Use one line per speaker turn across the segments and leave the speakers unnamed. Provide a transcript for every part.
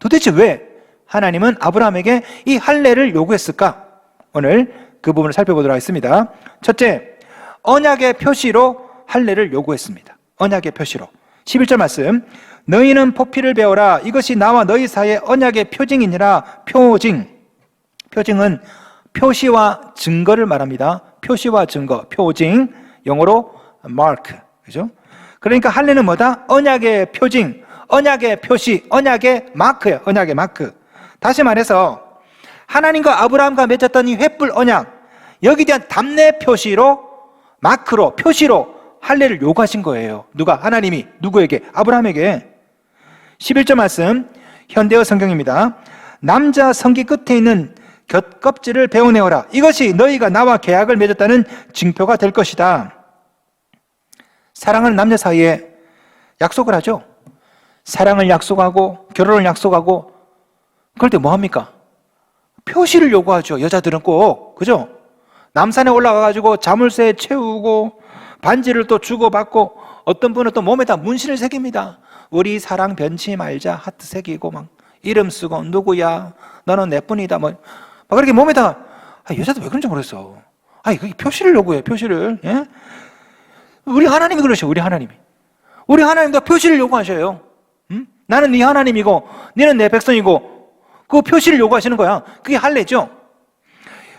도대체 왜 하나님은 아브라함에게 이 할례를 요구했을까? 오늘 그 부분을 살펴보도록 하겠습니다. 첫째, 언약의 표시로 할례를 요구했습니다. 언약의 표시로. 11절 말씀, 너희는 포피를 배워라. 이것이 나와 너희 사이의 언약의 표징이니라. 표징은 표시와 증거를 말합니다. 표시와 증거, 표징, 영어로 mark, 그죠? 그러니까 할례는 뭐다? 언약의 표징, 언약의 표시, 언약의 마크예요. 언약의 마크. 다시 말해서 하나님과 아브라함과 맺었던 이 횃불 언약, 여기에 대한 답례 표시로, 마크로, 표시로 할례를 요구하신 거예요. 누가? 하나님이. 누구에게? 아브라함에게. 11절 말씀, 현대어 성경입니다. 남자 성기 끝에 있는 곁껍질을 베어내어라. 이것이 너희가 나와 계약을 맺었다는 증표가 될 것이다. 사랑하는 남녀 사이에 약속을 하죠. 사랑을 약속하고 결혼을 약속하고, 그럴 때 뭐 합니까? 표시를 요구하죠. 여자들은 꼭. 그죠? 남산에 올라가가지고 자물쇠 채우고 반지를 또 주고받고, 어떤 분은 또 몸에다 문신을 새깁니다. 우리 사랑 변치 말자 하트 새기고 막 이름 쓰고 누구야 너는 내 뿐이다 뭐 그렇게 몸에다가. 여자도 왜 그런지 모르겠어. 그게 표시를 요구해. 표시를. 예? 우리 하나님이 그러셔. 우리 하나님도 표시를 요구하셔요. 나는 네 하나님이고 너는 내 백성이고, 그 표시를 요구하시는 거야. 그게 할례죠.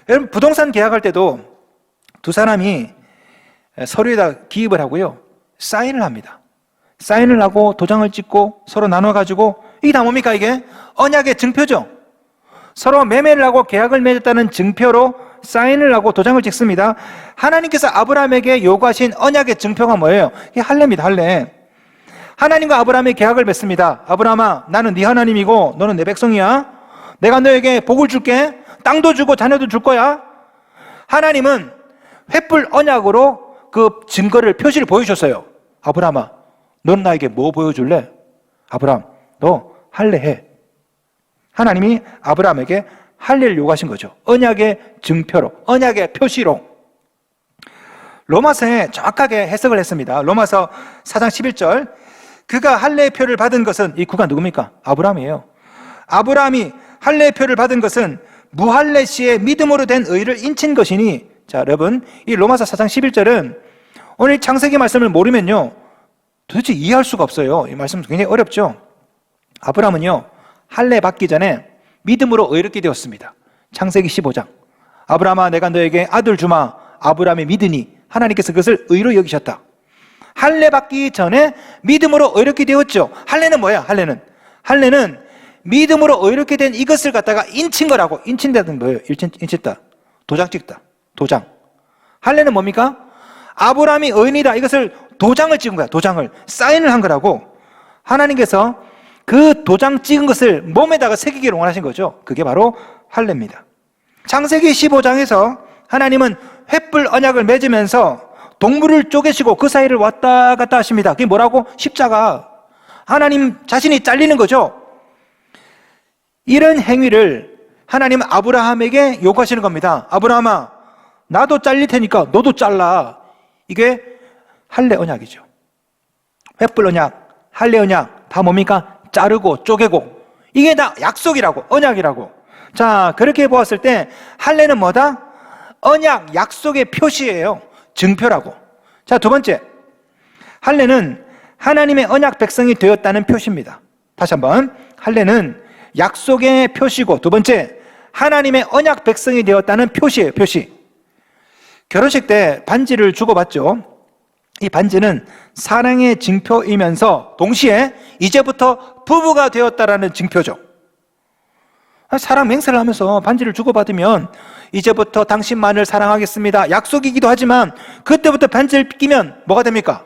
여러분, 부동산 계약할 때도 두 사람이 서류에다 기입을 하고요, 사인을 합니다. 사인을 하고 도장을 찍고 서로 나눠가지고, 이게 다 뭡니까? 이게 언약의 증표죠. 서로 매매를 하고 계약을 맺었다는 증표로 사인을 하고 도장을 찍습니다. 하나님께서 아브라함에게 요구하신 언약의 증표가 뭐예요? 이게 할례입니다. 할례. 하나님과 아브라함이 계약을 맺습니다. 아브라함아, 나는 네 하나님이고 너는 내 백성이야. 내가 너에게 복을 줄게. 땅도 주고 자녀도 줄 거야. 하나님은 횃불 언약으로 그 증거를, 표시를 보여주셨어요. 아브라함아, 너는 나에게 뭐 보여줄래? 아브라함, 너 할례해. 하나님이 아브라함에게 할례를 요구하신 거죠. 언약의 증표로, 언약의 표시로. 로마서에 정확하게 해석을 했습니다. 로마서 4장 11절, 그가 할례의 표를 받은 것은, 이 구가 누굽니까? 아브라함이에요. 아브라함이 할례의 표를 받은 것은 무할례 시에 믿음으로 된 의를 인친 것이니. 자, 여러분, 이 로마서 4장 11절은 오늘 창세기 말씀을 모르면요 도대체 이해할 수가 없어요. 이 말씀 굉장히 어렵죠. 아브라함은요 할례 받기 전에 믿음으로 의롭게 되었습니다. 창세기 15장, 아브라함아 내가 너에게 아들 주마. 아브라함이 믿으니 하나님께서 그것을 의로 여기셨다. 할례 받기 전에 믿음으로 의롭게 되었죠. 할례는 뭐야? 할례는 믿음으로 의롭게 된 이것을 갖다가 인친 거라고. 인친다는 뭐예요? 인친다. 도장 찍다. 도장. 할례는 뭡니까? 아브라함이 의인이다, 이것을 도장을 찍은 거야. 도장을, 사인을 한 거라고. 하나님께서 그 도장 찍은 것을 몸에다가 새기기를 원하신 거죠. 그게 바로 할례입니다. 창세기 15장에서 하나님은 횃불 언약을 맺으면서 동물을 쪼개시고 그 사이를 왔다 갔다 하십니다. 그게 뭐라고? 십자가. 하나님 자신이 잘리는 거죠. 이런 행위를 하나님은 아브라함에게 요구하시는 겁니다. 아브라함아, 나도 잘릴 테니까 너도 잘라. 이게 할례 언약이죠. 횃불 언약, 할례 언약 다 뭡니까? 자르고 쪼개고. 이게 다 약속이라고, 언약이라고. 자, 그렇게 보았을 때 할례는 뭐다? 언약, 약속의 표시예요. 증표라고. 자, 두 번째, 할례는 하나님의 언약 백성이 되었다는 표시입니다. 다시 한번, 할례는 약속의 표시고, 두 번째, 하나님의 언약 백성이 되었다는 표시예요. 표시. 결혼식 때 반지를 주고받죠. 이 반지는 사랑의 증표이면서 동시에 이제부터 부부가 되었다라는 증표죠. 사랑 맹세를 하면서 반지를 주고받으면 이제부터 당신만을 사랑하겠습니다, 약속이기도 하지만, 그때부터 반지를 끼면 뭐가 됩니까?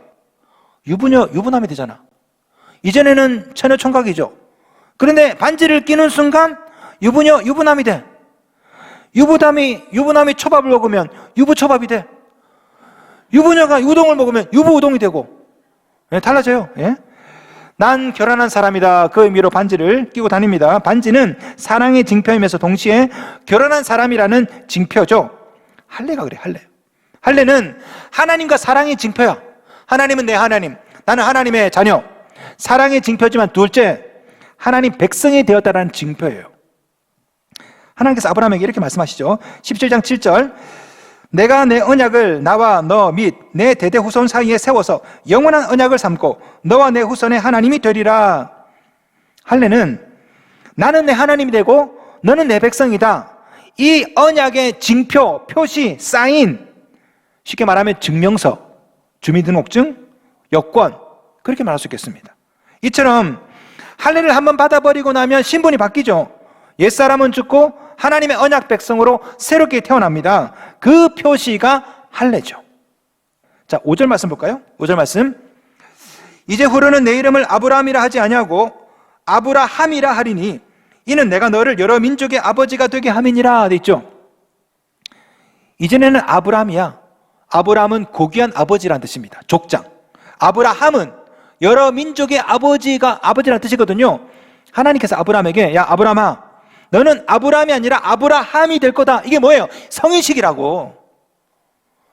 유부남이 되잖아. 이전에는 처녀총각이죠. 그런데 반지를 끼는 순간 유부남이 돼. 유부남이 초밥을 먹으면 유부초밥이 돼. 유부녀가 우동을 먹으면 유부우동이 되고. 예, 달라져요. 예? 난 결혼한 사람이다, 그 의미로 반지를 끼고 다닙니다. 반지는 사랑의 증표이면서 동시에 결혼한 사람이라는 증표죠. 할례가 그래. 할례는 하나님과 사랑의 증표야. 하나님은 내 하나님, 나는 하나님의 자녀. 사랑의 증표지만, 둘째, 하나님 백성이 되었다라는 징표예요. 하나님께서 아브라함에게 이렇게 말씀하시죠. 17장 7절, 내가 내 언약을 나와 너 및 내 대대 후손 사이에 세워서 영원한 언약을 삼고 너와 내 후손의 하나님이 되리라. 할례는 나는 내 하나님이 되고 너는 내 백성이다. 이 언약의 징표, 표시, 사인, 쉽게 말하면 증명서, 주민등록증, 여권, 그렇게 말할 수 있겠습니다. 이처럼 할례를 한번 받아버리고 나면 신분이 바뀌죠. 옛사람은 죽고 하나님의 언약 백성으로 새롭게 태어납니다. 그 표시가 할례죠. 자, 5절 말씀 볼까요? 5절 말씀, 이제후로는 내 이름을 아브라함이라 하지 아니하고 아브라함이라 하리니 이는 내가 너를 여러 민족의 아버지가 되게 함이니라 돼 있죠. 이전에는 아브라함이야. 아브라함은 고귀한 아버지란 뜻입니다. 족장. 아브라함은 여러 민족의 아버지란 뜻이거든요. 하나님께서 아브라함에게, 야 아브라함아, 너는 아브라함이 아니라 아브라함이 될 거다. 이게 뭐예요? 성인식이라고.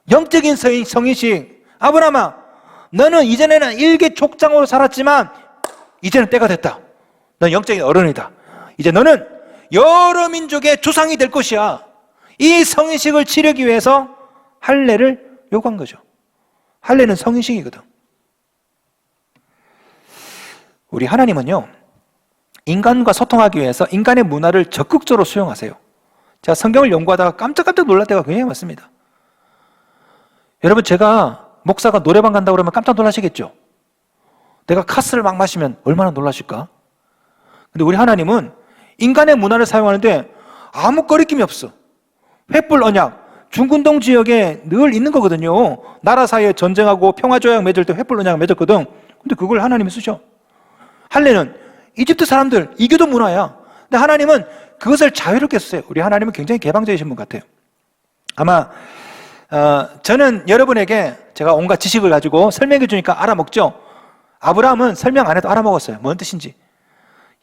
영적인 성인식. 아브라함아, 너는 이전에는 일개 족장으로 살았지만 이제는 때가 됐다. 넌 영적인 어른이다. 이제 너는 여러 민족의 조상이 될 것이야. 이 성인식을 치르기 위해서 할례를 요구한 거죠. 할례는 성인식이거든. 우리 하나님은요, 인간과 소통하기 위해서 인간의 문화를 적극적으로 수용하세요. 제가 성경을 연구하다가 깜짝깜짝 놀랄 때가 굉장히 많습니다. 여러분, 제가 목사가 노래방 간다고 그러면 깜짝 놀라시겠죠? 내가 카스를 막 마시면 얼마나 놀라실까? 근데 우리 하나님은 인간의 문화를 사용하는데 아무 거리낌이 없어. 횃불 언약, 중군동 지역에 늘 있는 거거든요. 나라 사이에 전쟁하고 평화조약 맺을 때 횃불 언약 맺었거든. 근데 그걸 하나님이 쓰셔. 할례는 이집트 사람들 이교도 문화야. 근데 하나님은 그것을 자유롭게 쓰세요. 우리 하나님은 굉장히 개방적이신 분 같아요. 아마 저는 여러분에게 제가 온갖 지식을 가지고 설명해 주니까 알아먹죠. 아브라함은 설명 안 해도 알아먹었어요. 뭔 뜻인지.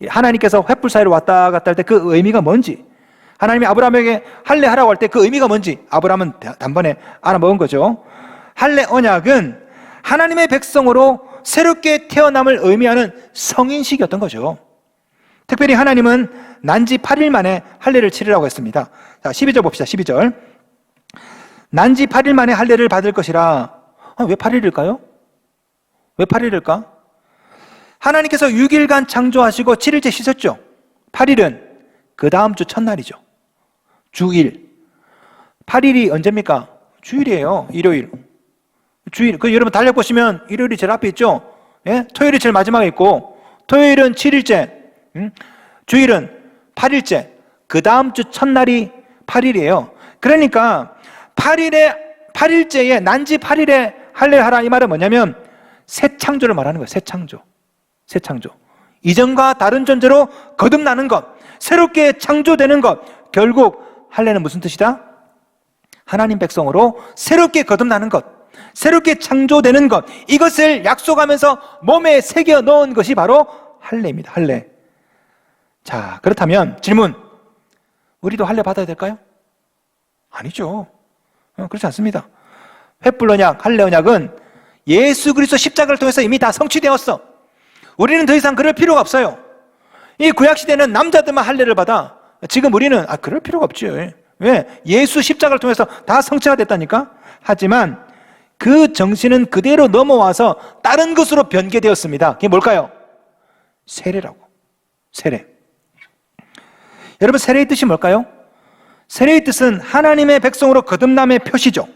하나님께서 횃불 사이로 왔다 갔다 할 때 그 의미가 뭔지, 하나님이 아브라함에게 할례 하라고 할 때 그 의미가 뭔지 아브라함은 단번에 알아먹은 거죠. 할례 언약은 하나님의 백성으로 새롭게 태어남을 의미하는 성인식이었던 거죠. 특별히 하나님은 난지 8일 만에 할례를 치르라고 했습니다. 자, 12절 봅시다. 12절. 난지 8일 만에 할례를 받을 것이라. 왜 8일일까요? 왜 8일일까? 하나님께서 6일간 창조하시고 7일째 쉬셨죠. 8일은 그 다음 주 첫날이죠. 주일. 8일이 언제입니까? 주일이에요. 일요일. 주일. 여러분 달력 보시면 일요일이 제일 앞에 있죠. 예? 토요일이 제일 마지막에 있고, 토요일은 7일째, 주일은 8일째. 그 다음 주 첫날이 8일이에요. 그러니까 8일째에 난지 8일에 할례하라 이 말은 뭐냐면 새 창조를 말하는 거예요. 새 창조. 새 창조. 이전과 다른 존재로 거듭나는 것, 새롭게 창조되는 것. 결국 할례는 무슨 뜻이다? 하나님 백성으로 새롭게 거듭나는 것, 새롭게 창조되는 것, 이것을 약속하면서 몸에 새겨 넣은 것이 바로 할례입니다. 할례. 자, 그렇다면 질문, 우리도 할례 받아야 될까요? 아니죠. 그렇지 않습니다. 횃불 언약, 할례 언약은 예수 그리스도 십자가를 통해서 이미 다 성취되었어. 우리는 더 이상 그럴 필요가 없어요. 이 구약시대는 남자들만 할례를 받아. 지금 우리는 그럴 필요가 없죠. 왜? 예수 십자가를 통해서 다 성취가 됐다니까. 하지만 그 정신은 그대로 넘어와서 다른 것으로 변개되었습니다. 그게 뭘까요? 세례라고. 세례. 여러분, 세례의 뜻이 뭘까요? 세례의 뜻은 하나님의 백성으로 거듭남의 표시죠.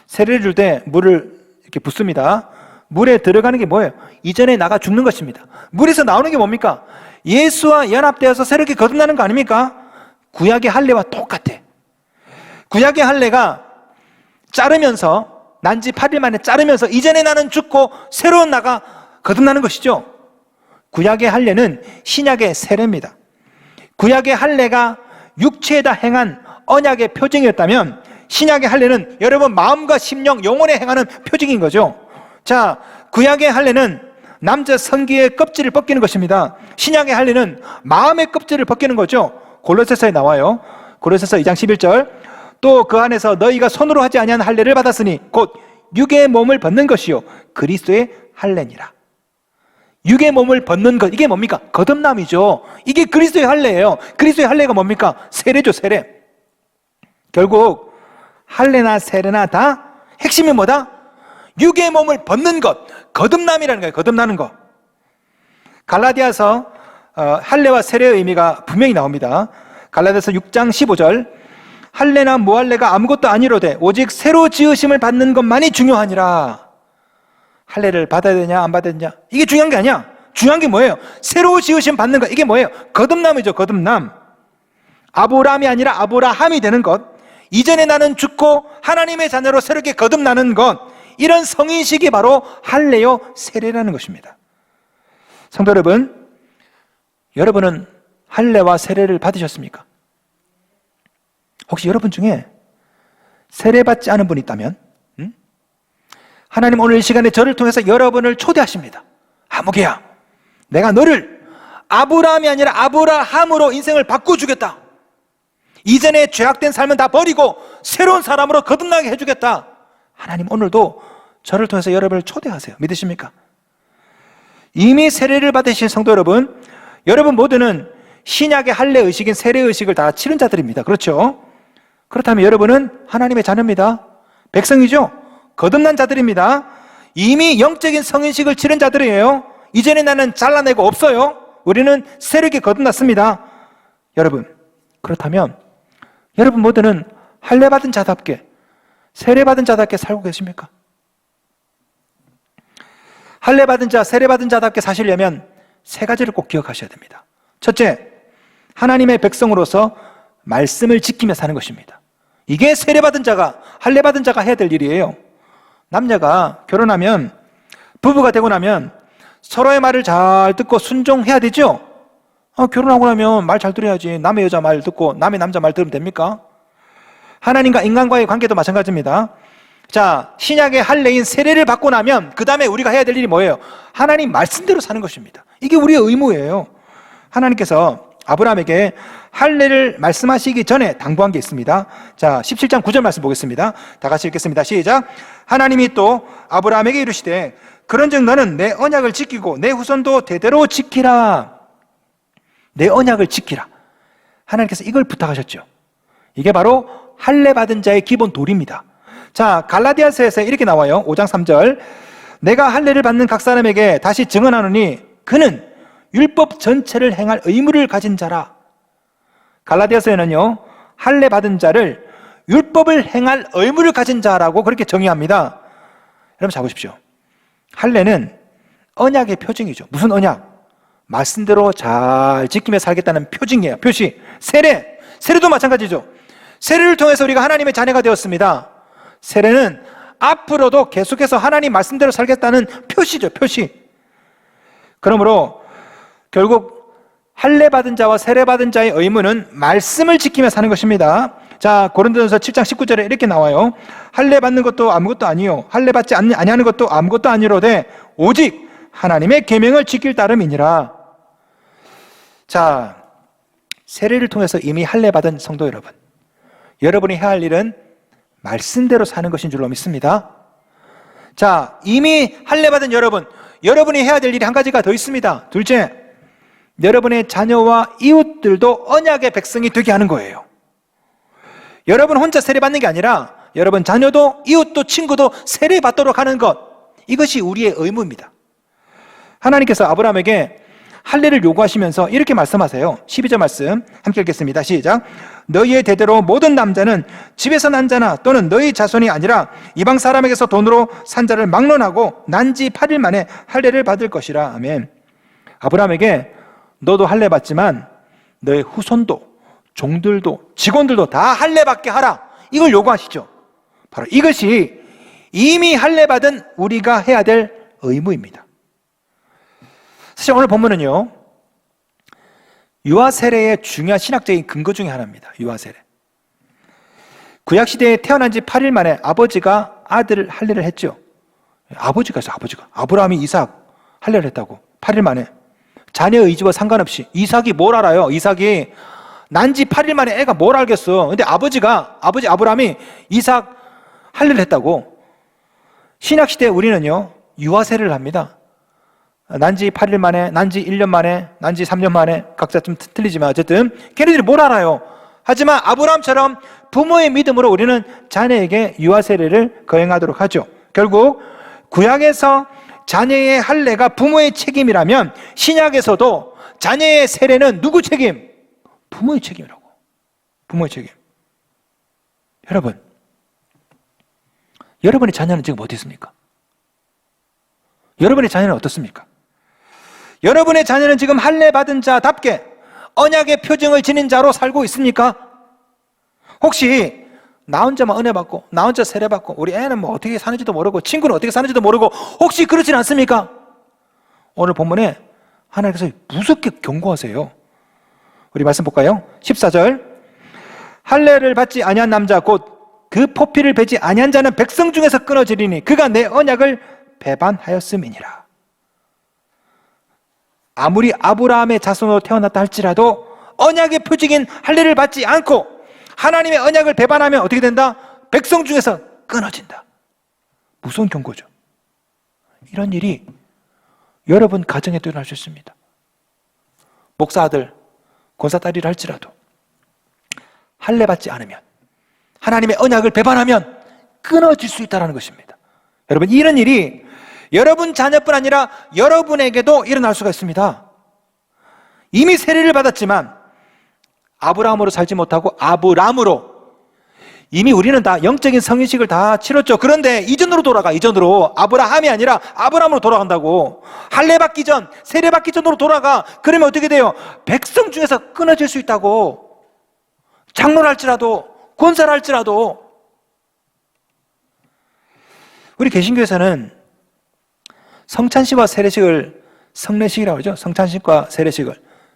세례를 줄 때 물을 이렇게 붓습니다. 물에 들어가는 게 뭐예요? 이전에 나가 죽는 것입니다. 물에서 나오는 게 뭡니까? 예수와 연합되어서 새롭게 거듭나는 거 아닙니까? 구약의 할례와 똑같아. 구약의 할례가 자르면서, 난지 8일 만에 자르면서 이전에 나는 죽고 새로운 나가 거듭나는 것이죠. 구약의 할례는 신약의 세례입니다. 구약의 할례가 육체에다 행한 언약의 표징이었다면 신약의 할례는 여러분 마음과 심령, 영혼에 행하는 표징인 거죠. 자, 구약의 할례는 남자 성기의 껍질을 벗기는 것입니다. 신약의 할례는 마음의 껍질을 벗기는 거죠. 골로새서에 나와요. 골로새서 2장 11절. 또 그 안에서 너희가 손으로 하지 아니한 할례를 받았으니 곧 육의 몸을 벗는 것이요 그리스도의 할례니라. 육의 몸을 벗는 것, 이게 뭡니까? 거듭남이죠. 이게 그리스도의 할례예요. 그리스도의 할례가 뭡니까? 세례죠, 세례. 결국 할례나 세례나 다 핵심이 뭐다? 육의 몸을 벗는 것, 거듭남이라는 거예요. 거듭나는 것. 갈라디아서 할례와 세례의 의미가 분명히 나옵니다. 갈라디아서 6장 15절, 할례나 무할례가 아무것도 아니로되 오직 새로 지으심을 받는 것만이 중요하니라. 할례를 받아야 되냐 안 받아야 되냐, 이게 중요한 게 아니야. 중요한 게 뭐예요? 새로 지으심 받는 것, 이게 뭐예요? 거듭남이죠. 거듭남. 아브라함이 아니라 아브라함이 되는 것, 이전에 나는 죽고 하나님의 자녀로 새롭게 거듭나는 것, 이런 성인식이 바로 할례요 세례라는 것입니다. 성도 여러분, 여러분은 할례와 세례를 받으셨습니까? 혹시 여러분 중에 세례받지 않은 분이 있다면 하나님 오늘 이 시간에 저를 통해서 여러분을 초대하십니다. 아무개야, 내가 너를 아브라함이 아니라 아브라함으로 인생을 바꿔주겠다. 이전에 죄악된 삶은 다 버리고 새로운 사람으로 거듭나게 해주겠다. 하나님 오늘도 저를 통해서 여러분을 초대하세요. 믿으십니까? 이미 세례를 받으신 성도 여러분, 여러분 모두는 신약의 할례 의식인 세례 의식을 다 치른 자들입니다. 그렇죠? 그렇다면 여러분은 하나님의 자녀입니다. 백성이죠? 거듭난 자들입니다. 이미 영적인 성인식을 치른 자들이에요. 이전에 나는 잘라내고 없어요. 우리는 새롭게 거듭났습니다. 여러분, 그렇다면 여러분 모두는 할례 받은 자답게, 세례 받은 자답게 살고 계십니까? 할례 받은 자, 세례 받은 자답게 사시려면 세 가지를 꼭 기억하셔야 됩니다. 첫째, 하나님의 백성으로서 말씀을 지키며 사는 것입니다. 이게 세례 받은 자가, 할례 받은 자가 해야 될 일이에요. 남녀가 결혼하면, 부부가 되고 나면 서로의 말을 잘 듣고 순종해야 되죠? 결혼하고 나면 말 잘 들어야지. 남의 여자 말 듣고 남의 남자 말 들으면 됩니까? 하나님과 인간과의 관계도 마찬가지입니다. 자, 신약의 할례인 세례를 받고 나면 그 다음에 우리가 해야 될 일이 뭐예요? 하나님 말씀대로 사는 것입니다. 이게 우리의 의무예요. 하나님께서 아브라함에게 할례를 말씀하시기 전에 당부한 게 있습니다. 자, 17장 9절 말씀 보겠습니다. 다 같이 읽겠습니다. 시작. 하나님이 또 아브라함에게 이르시되 그런즉 너는 내 언약을 지키고 내 후손도 대대로 지키라. 내 언약을 지키라. 하나님께서 이걸 부탁하셨죠. 이게 바로 할례 받은 자의 기본 도리입니다. 자, 갈라디아서에서 이렇게 나와요. 5장 3절. 내가 할례를 받는 각 사람에게 다시 증언하노니 그는 율법 전체를 행할 의무를 가진 자라. 갈라디아서에는요, 할례 받은 자를 율법을 행할 의무를 가진 자라고 그렇게 정의합니다. 여러분 잘 보십시오. 할례는 언약의 표징이죠. 무슨 언약? 말씀대로 잘 지키며 살겠다는 표징이에요. 표시. 세례도 마찬가지죠. 세례를 통해서 우리가 하나님의 자녀가 되었습니다. 세례는 앞으로도 계속해서 하나님 말씀대로 살겠다는 표시죠. 표시. 그러므로 결국 할례 받은 자와 세례 받은 자의 의무는 말씀을 지키며 사는 것입니다. 자, 고린도전서 7장 19절에 이렇게 나와요. 할례 받는 것도 아무것도 아니요 할례 받지 아니하는 것도 아무것도 아니로되 오직 하나님의 계명을 지킬 따름이니라. 자, 세례를 통해서 이미 할례 받은 성도 여러분, 여러분이 해야 할 일은 말씀대로 사는 것인 줄로 믿습니다. 자, 이미 할례 받은 여러분, 여러분이 해야 될 일이 한 가지가 더 있습니다. 둘째, 여러분의 자녀와 이웃들도 언약의 백성이 되게 하는 거예요. 여러분 혼자 세례 받는 게 아니라 여러분 자녀도 이웃도 친구도 세례 받도록 하는 것, 이것이 우리의 의무입니다. 하나님께서 아브라함에게 할례를 요구하시면서 이렇게 말씀하세요. 12절 말씀 함께 읽겠습니다. 시작. 너희의 대대로 모든 남자는 집에서 난 자나 또는 너희 자손이 아니라 이방 사람에게서 돈으로 산 자를 막론하고 난 지 8일 만에 할례를 받을 것이라. 아멘. 아브라함에게 너도 할례 받지만 너의 후손도, 종들도, 직원들도 다 할례 받게 하라, 이걸 요구하시죠. 바로 이것이 이미 할례 받은 우리가 해야 될 의무입니다. 사실 오늘 본문은요, 유아 세례의 중요한 신학적인 근거 중에 하나입니다. 유아 세례. 구약 시대에 태어난 지 8일 만에 아버지가 아들 할례를 했죠. 아버지가 있어요. 아브라함이 이삭 할례를 했다고. 8일 만에. 자녀의 의지와 상관없이. 이삭이 뭘 알아요? 이삭이 난 지 8일 만에 애가 뭘 알겠어. 근데 아버지 아브라함이 이삭 할례를 했다고. 신약 시대에 우리는요, 유아 세례를 합니다. 난지 8일 만에, 난지 1년 만에, 난지 3년 만에, 각자 좀 틀리지만 어쨌든 걔네들이 뭘 알아요? 하지만 아브라함처럼 부모의 믿음으로 우리는 자녀에게 유아 세례를 거행하도록 하죠. 결국 구약에서 자녀의 할례가 부모의 책임이라면 신약에서도 자녀의 세례는 누구 책임? 부모의 책임이라고. 부모의 책임. 여러분, 여러분의 자녀는 지금 어디 있습니까? 여러분의 자녀는 어떻습니까? 여러분의 자녀는 지금 할례 받은 자답게 언약의 표징을 지닌 자로 살고 있습니까? 혹시 나 혼자만 은혜 받고 나 혼자 세례 받고 우리 애는 뭐 어떻게 사는지도 모르고 친구는 어떻게 사는지도 모르고 혹시 그렇진 않습니까? 오늘 본문에 하나님께서 무섭게 경고하세요. 우리 말씀 볼까요? 14절 할례를 받지 아니한 남자 곧 그 포피를 베지 아니한 자는 백성 중에서 끊어지리니 그가 내 언약을 배반하였음이니라. 아무리 아브라함의 자손으로 태어났다 할지라도 언약의 표징인 할례를 받지 않고 하나님의 언약을 배반하면 어떻게 된다? 백성 중에서 끊어진다. 무서운 경고죠. 이런 일이 여러분 가정에도 일어날 수 있습니다. 목사 아들, 권사 딸이라 할지라도 할례 받지 않으면 하나님의 언약을 배반하면 끊어질 수 있다는 것입니다. 여러분, 이런 일이 여러분 자녀뿐 아니라 여러분에게도 일어날 수가 있습니다. 이미 세례를 받았지만 아브라함으로 살지 못하고 아브람으로, 이미 우리는 다 영적인 성인식을 다 치렀죠. 그런데 이전으로 돌아가. 이전으로. 아브라함이 아니라 아브람으로 돌아간다고. 할례 받기 전, 세례 받기 전으로 돌아가. 그러면 어떻게 돼요? 백성 중에서 끊어질 수 있다고. 장로랄지라도 권사랄지라도. 우리 개신교에서는 성찬식과 세례식을 성례식이라고 하죠. 성찬식과 세례식을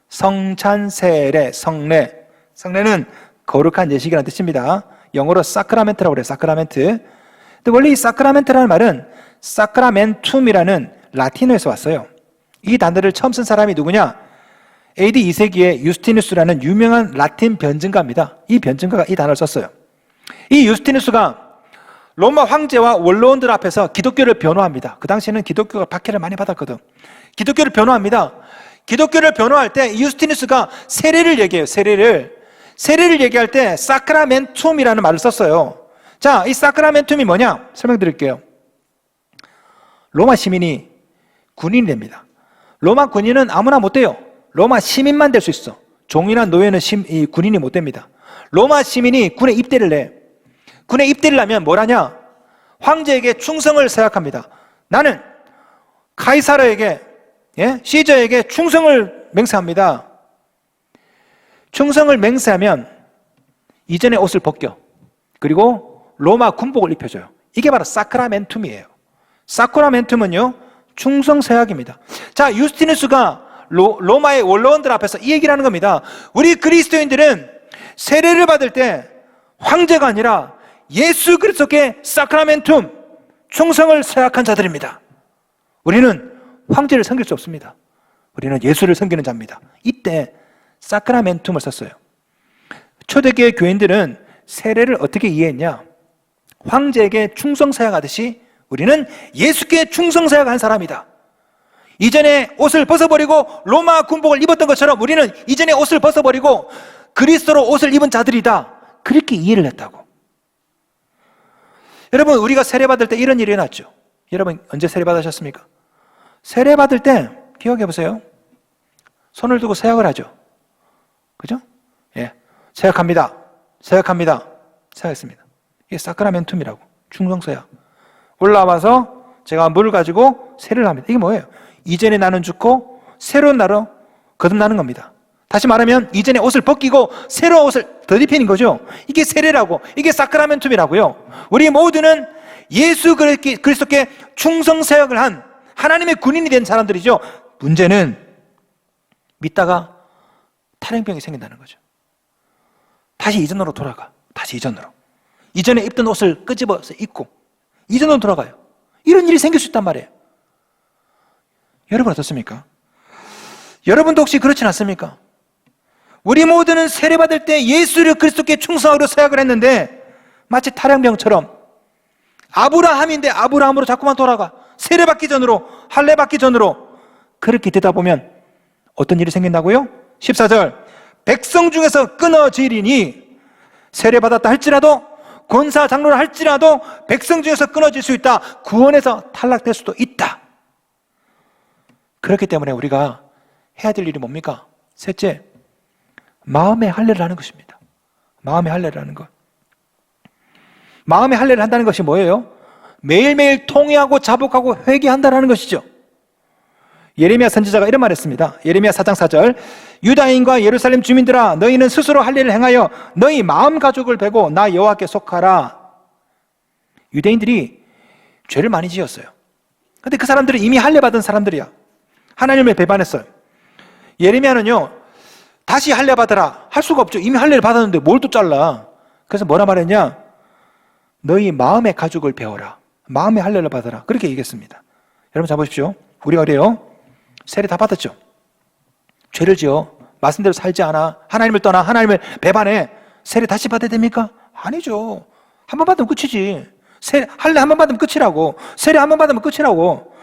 성찬세례, 성례. 성례는 거룩한 예식이라는 뜻입니다. 영어로 사크라멘트라고 그래요. 사크라멘트. 근데 원래 이 사크라멘트라는 말은 사크라멘툼이라는 라틴어에서 왔어요. 이 단어를 처음 쓴 사람이 누구냐? AD 2세기에 유스티누스라는 유명한 라틴 변증가입니다. 이 변증가가 이 단어를 썼어요. 이 유스티누스가 로마 황제와 원로원들 앞에서 기독교를 변호합니다. 그 당시에는 기독교가 박해를 많이 받았거든. 기독교를 변호합니다. 기독교를 변호할 때 유스티누스가 세례를 얘기해요. 세례를 얘기할 때 사크라멘툼이라는 말을 썼어요. 자, 이 사크라멘툼이 뭐냐? 설명드릴게요. 로마 시민이 군인이 됩니다. 로마 군인은 아무나 못 돼요. 로마 시민만 될 수 있어. 종이나 노예는 군인이 못 됩니다. 로마 시민이 군에 입대를 해. 군에 입대를 하면 뭘 하냐? 황제에게 충성을 서약합니다. 나는 카이사르에게, 시저에게 충성을 맹세합니다. 충성을 맹세하면 이전의 옷을 벗겨. 그리고 로마 군복을 입혀줘요. 이게 바로 사크라멘툼이에요. 사크라멘툼은요, 충성 서약입니다. 자, 유스티누스가 로마의 원로원들 앞에서 이 얘기를 하는 겁니다. 우리 그리스도인들은 세례를 받을 때 황제가 아니라 예수 그리스도께 사크라멘툼, 충성을 서약한 자들입니다. 우리는 황제를 섬길 수 없습니다. 우리는 예수를 섬기는 자입니다. 이때 사크라멘툼을 썼어요. 초대교회 교인들은 세례를 어떻게 이해했냐? 황제에게 충성 서약하듯이 우리는 예수께 충성 서약한 사람이다. 이전에 옷을 벗어버리고 로마 군복을 입었던 것처럼 우리는 이전에 옷을 벗어버리고 그리스도로 옷을 입은 자들이다. 그렇게 이해를 했다고. 여러분, 우리가 세례받을 때 이런 일이 일어났죠. 여러분, 언제 세례받으셨습니까? 세례받을 때 기억해보세요. 손을 두고 서약을 하죠. 그죠? 예, 서약합니다. 서약했습니다. 이게 사크라멘툼이라고. 충성서약. 올라와서 제가 물을 가지고 세례를 합니다. 이게 뭐예요? 이전에 나는 죽고 새로운 나로 거듭나는 겁니다. 다시 말하면 이전에 옷을 벗기고 새로운 옷을 덧입히는 거죠. 이게 세례라고, 이게 사크라멘툼이라고요. 우리 모두는 예수 그리스도께 충성서약을 한 하나님의 군인이 된 사람들이죠. 문제는 믿다가 탈행병이 생긴다는 거죠. 다시 이전으로 돌아가. 다시 이전으로. 이전에 입던 옷을 끄집어서 입고 이전으로 돌아가요. 이런 일이 생길 수 있단 말이에요. 여러분 어떻습니까? 여러분도 혹시 그렇진 않습니까? 우리 모두는 세례받을 때 예수 그리스도께 충성하기로 서약을 했는데 마치 탈행병처럼 아브라함인데 아브라함으로 자꾸만 돌아가. 세례받기 전으로, 할례받기 전으로 그렇게 되다 보면 어떤 일이 생긴다고요? 14절, 백성 중에서 끊어지리니, 세례받았다 할지라도 권사 장로를 할지라도 백성 중에서 끊어질 수 있다. 구원에서 탈락될 수도 있다. 그렇기 때문에 우리가 해야 될 일이 뭡니까? 셋째, 마음의 할례를 하는 것입니다. 마음의 할례를 하는 것. 마음의 할례를 한다는 것이 뭐예요? 매일매일 통회하고 자복하고 회개한다는 것이죠. 예레미야 선지자가 이런 말했습니다. 예레미야 4장 4절, 유다인과 예루살렘 주민들아, 너희는 스스로 할례를 행하여 너희 마음 가죽을 베고 나 여호와께 속하라. 유대인들이 죄를 많이 지었어요. 근데 그 사람들은 이미 할례 받은 사람들이야. 하나님을 배반했어요. 예레미야는요, 다시 할례 받으라 할 수가 없죠. 이미 할례를 받았는데 뭘 또 잘라. 그래서 뭐라 말했냐? 너희 마음의 가죽을 베어라. 마음의 할례를 받아라. 그렇게 얘기했습니다. 여러분 잘 보십시오. 우리가 그래요. 세례 다 받았죠. 죄를 지어 말씀대로 살지 않아, 하나님을 떠나, 하나님을 배반해, 세례 다시 받아야 됩니까? 아니죠. 한 번 받으면 끝이지. 할례 한 번 받으면 끝이라고. 세례 한 번 받으면 끝이라고.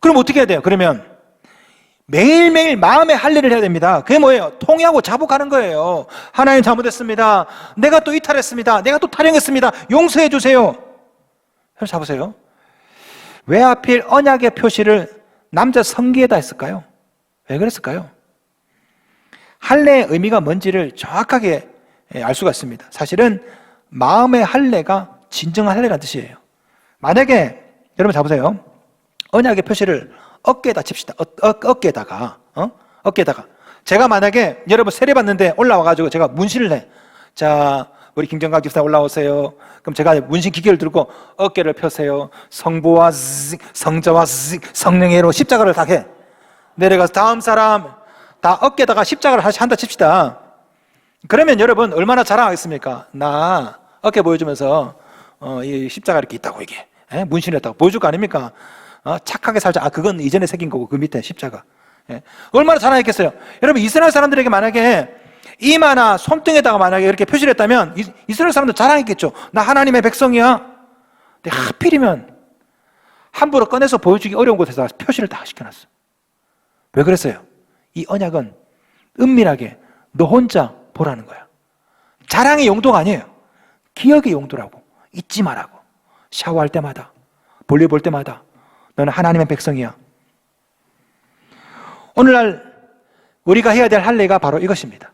그럼 어떻게 해야 돼요? 그러면 매일매일 마음의 할례를 해야 됩니다. 그게 뭐예요? 통회하고 자복하는 거예요. 하나님 잘못했습니다. 내가 또 이탈했습니다. 내가 또 탈영했습니다. 용서해 주세요. 여러분 잡으세요. 왜 하필 언약의 표시를 남자 성기에다 했을까요? 왜 그랬을까요? 할례의 의미가 뭔지를 정확하게 알 수가 있습니다. 사실은 마음의 할례가 진정한 할례라는 뜻이에요. 만약에 여러분 잡으세요. 언약의 표시를 어깨에다 칩시다. 어깨에다가 제가 만약에 여러분 세례 받는데 올라와가지고 제가 문신을 해. 자, 우리 김정각 집사 올라오세요. 그럼 제가 문신 기계를 들고 어깨를 펴세요. 성부와 성자와 성령으로 십자가를 다 해. 내려가서 다음 사람 다 어깨에다가 십자가를 하나씩 한다 칩시다. 그러면 여러분 얼마나 자랑하겠습니까? 나 어깨 보여주면서 이 십자가 이렇게 있다고 이게 문신을 했다고 보여줄 거 아닙니까? 착하게 살자. 그건 이전에 새긴 거고 그 밑에 십자가. 얼마나 자랑했겠어요. 여러분 이스라엘 사람들에게 만약에 이마나 손등에다가 만약에 이렇게 표시를 했다면 이스라엘 사람들 자랑했겠죠. 나 하나님의 백성이야. 근데 하필이면 함부로 꺼내서 보여주기 어려운 곳에서 표시를 다 시켜놨어. 왜 그랬어요? 이 언약은 은밀하게 너 혼자 보라는 거야. 자랑의 용도가 아니에요. 기억의 용도라고. 잊지 말라고. 샤워할 때마다, 볼일 볼 때마다 너는 하나님의 백성이야. 오늘날 우리가 해야 될 할례가 바로 이것입니다.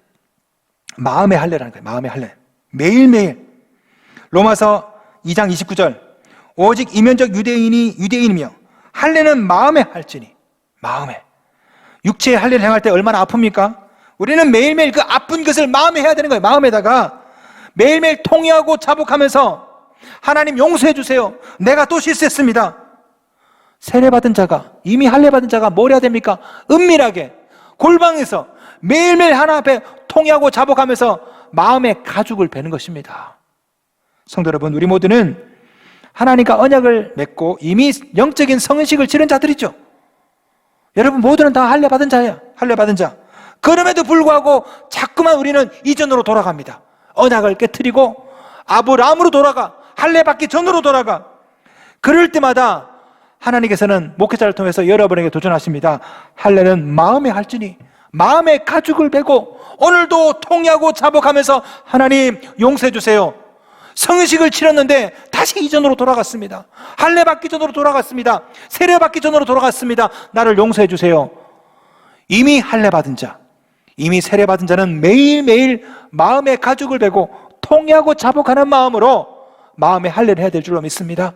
마음의 할례라는 거예요. 마음의 할례. 매일매일. 로마서 2장 29절. 오직 이면적 유대인이 유대인이며 할례는 마음에 할지니. 마음에. 육체의 할례를 행할 때 얼마나 아픕니까? 우리는 매일매일 그 아픈 것을 마음에 해야 되는 거예요. 마음에다가 매일매일 통회하고 자복하면서 하나님 용서해 주세요. 내가 또 실수했습니다. 세례받은 자가, 이미 할례받은 자가 뭘 해야 됩니까? 은밀하게 골방에서 매일매일 하나 앞에 통회하고 자복하면서 마음의 가죽을 베는 것입니다. 성도 여러분, 우리 모두는 하나님과 언약을 맺고 이미 영적인 성식을 치른 자들이죠. 여러분 모두는 다 할례받은 자예요. 할례받은 자. 그럼에도 불구하고 자꾸만 우리는 이전으로 돌아갑니다. 언약을 깨트리고 아브라함으로 돌아가, 할례받기 전으로 돌아가. 그럴 때마다 하나님께서는 목회자를 통해서 여러분에게 도전하십니다. 할례는 마음에 할지니 마음의 가죽을 베고 오늘도 통회하고 자복하면서 하나님 용서해 주세요. 성식을 치렀는데 다시 이전으로 돌아갔습니다. 할례 받기 전으로 돌아갔습니다. 세례 받기 전으로 돌아갔습니다. 나를 용서해 주세요. 이미 할례 받은 자, 이미 세례 받은 자는 매일매일 마음의 가죽을 베고 통회하고 자복하는 마음으로 마음의 할례를 해야 될 줄로 믿습니다.